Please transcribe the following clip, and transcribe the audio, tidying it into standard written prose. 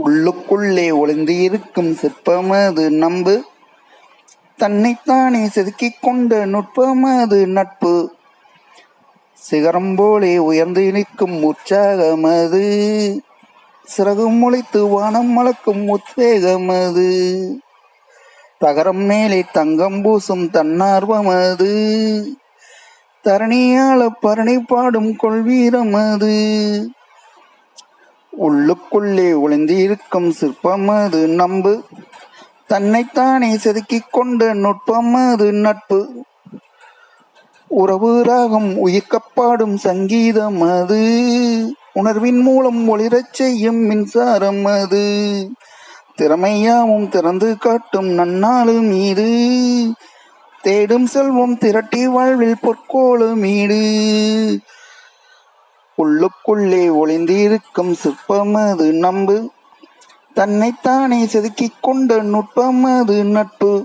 உள்ளுக்குள்ளே ஒளிந்திருக்கும் சிற்பமது நம்பு, தன்னைத்தானே செதுக்கிக் கொண்ட நுட்பமது நட்பு. சிகரம் போலே உயர்ந்து நிற்கும் உற்சாகமது, சிறகு முளைத்து வானம் மலக்கும் உத்வேகமது. தகரம் மேலே தங்கம் பூசும் தன்னார்வமது, தரணியாள பரணி பாடும் கொள்வீரமது. உள்ளுக்குள்ளே ஒளிந்திருக்கும் சிற்பமது நம்பு, தன்னைத்தானே செதுக்கிக் கொண்ட நுட்பமது நட்பு. உறவு ராகம் உயிர்க்கப்பாடும் சங்கீதமது, உணர்வின் மூலம் ஒளிரச் செய்யும் மின்சாரம் அது. திறமையாவும் திறந்து காட்டும் நன்னாளு மீது, தேடும் செல்வம் திரட்டி வாழ்வில் பொற்கோளு மீடு. உள்ளுக்குள்ளே ஒளிந்திருக்கும் சிற்பமது நம்பு, தன்னைத்தானே செதுக்கிக் கொண்ட நுட்பமது நட்பு.